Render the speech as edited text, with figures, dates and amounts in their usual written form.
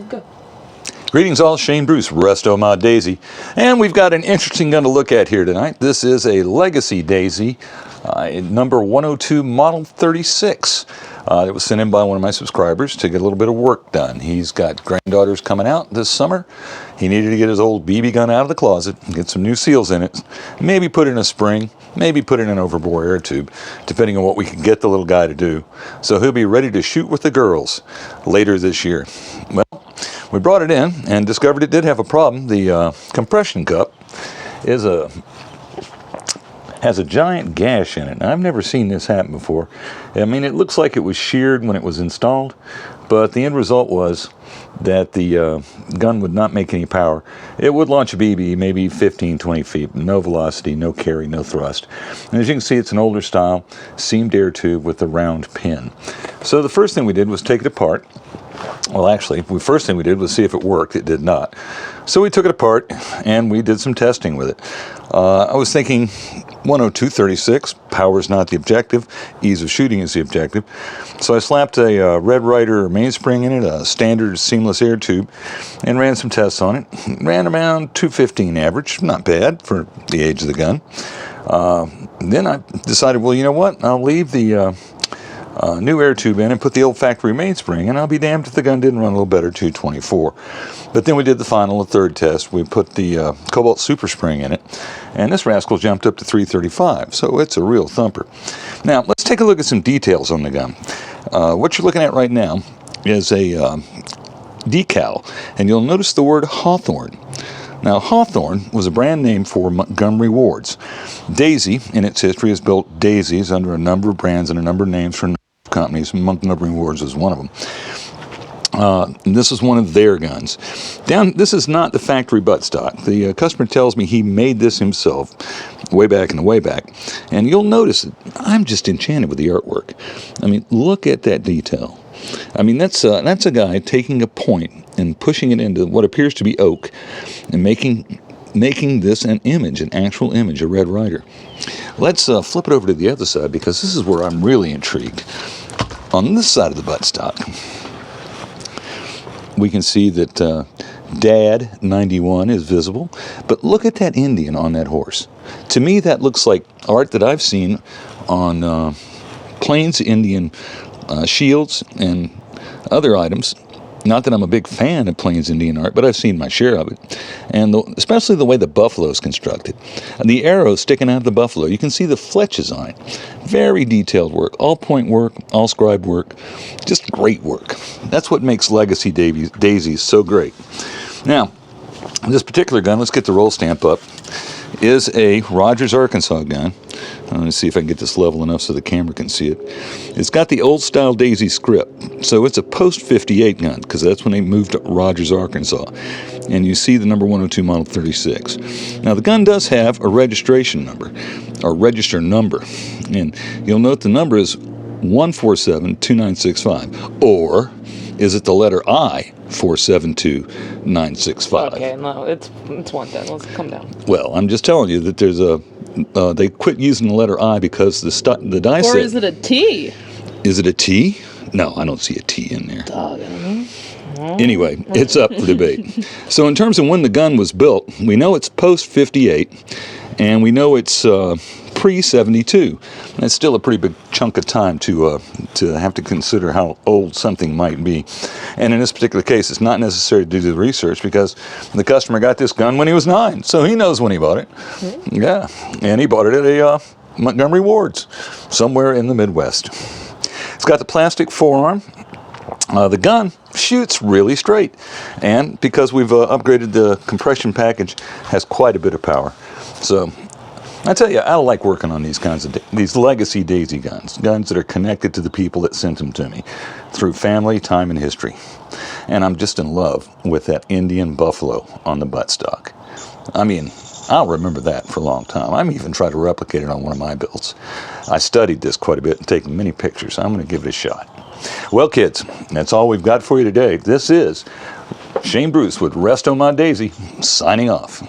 Go. Greetings all, Shane Bruce, Resto My Daisy, and we've got an interesting gun to look at here tonight. This is a Legacy Daisy, number 102 Model 36. It was sent in by one of my subscribers to get a little bit of work done. He's got granddaughters coming out this summer. He needed to get his old BB gun out of the closet, get some new seals in it, maybe put in a spring, maybe put in an overbore air tube, depending on what we can get the little guy to do. So he'll be ready to shoot with the girls later this year. Well, we brought it in and discovered it did have a problem. The compression cup has a giant gash in it. Now, I've never seen this happen before. I mean, it looks like it was sheared when it was installed, but the end result was that the gun would not make any power. It would launch a BB maybe 15, 20 feet, no velocity, no carry, no thrust. And as you can see, it's an older style seamed air tube with a round pin. So the first thing we did was take it apart. Well, actually, the first thing we did was see if it worked. It did not. So we took it apart and we did some testing with it. I was thinking 102/36, power is not the objective, ease of shooting is the objective. So I slapped a Red Ryder mainspring in it, a standard seamless air tube, and ran some tests on it. Ran around 215 average, not bad for the age of the gun. Then I decided, well, you know what, I'll leave the new air tube in and put the old factory mainspring, and I'll be damned if the gun didn't run a little better, 224. But then we did the final, the third test. We put the Cobalt super spring in it, and this rascal jumped up to 335, so it's a real thumper. Now, let's take a look at some details on the gun. What you're looking at right now is a decal, and you'll notice the word Hawthorne. Now, Hawthorne was a brand name for Montgomery wards. Daisy, in its history, has built daisies under a number of brands and a number of names for companies. Montgomery wards is one of them. This is one of their guns. This is not the factory buttstock. The customer tells me he made this himself way back in the way back. And you'll notice that I'm just enchanted with the artwork. I mean, look at that detail. I mean, that's a guy taking a point and pushing it into what appears to be oak and making this an image, an actual image, a Red Ryder. Let's flip it over to the other side, because this is where I'm really intrigued. On this side of the buttstock, we can see that Dad 91 is visible, but look at that Indian on that horse. To me, that looks like art that I've seen on Plains Indian shields and other items. Not that I'm a big fan of Plains Indian art, but I've seen my share of it. And especially the way the buffalo is constructed. And the arrows sticking out of the buffalo, you can see the fletches on it. Very detailed work, all point work, all scribe work, just great work. That's what makes Legacy Daisies so great. Now, this particular gun, let's get the roll stamp up, is a Rogers, Arkansas gun. Let me see if I can get this level enough so the camera can see it. It's got the old style Daisy script, so it's a post 58 gun, because that's when they moved to Rogers, Arkansas. And you see the number 102 Model 36. Now the gun does have a registration number, or register number, and you'll note the number is 1472965, or is it the letter I, 472965? Okay, no, it's one thing. Let's come down. Well, I'm just telling you that there's a they quit using the letter I because the die set. Or is it a T? Is it a T? No, I don't see a T in there. Dog, I don't know. Anyway, it's up for debate. So in terms of when the gun was built, we know it's post 58, and we know it's pre-72. That's still a pretty big chunk of time to have to consider how old something might be. And in this particular case, it's not necessary to do the research, because the customer got this gun when he was 9, so he knows when he bought it. Mm-hmm. Yeah, and he bought it at a Montgomery wards somewhere in the Midwest. It's got the plastic forearm. The gun shoots really straight, and because we've upgraded the compression package, has quite a bit of power. So I tell you, I like working on these kinds of these Legacy Daisy guns that are connected to the people that sent them to me through family, time, and history. And I'm just in love with that Indian buffalo on the buttstock. I mean, I'll remember that for a long time. I'm even trying to replicate it on one of my builds. I studied this quite a bit and taken many pictures. I'm going to give it a shot. Well, kids, that's all we've got for you today. This is Shane Bruce with Resto My Daisy, signing off.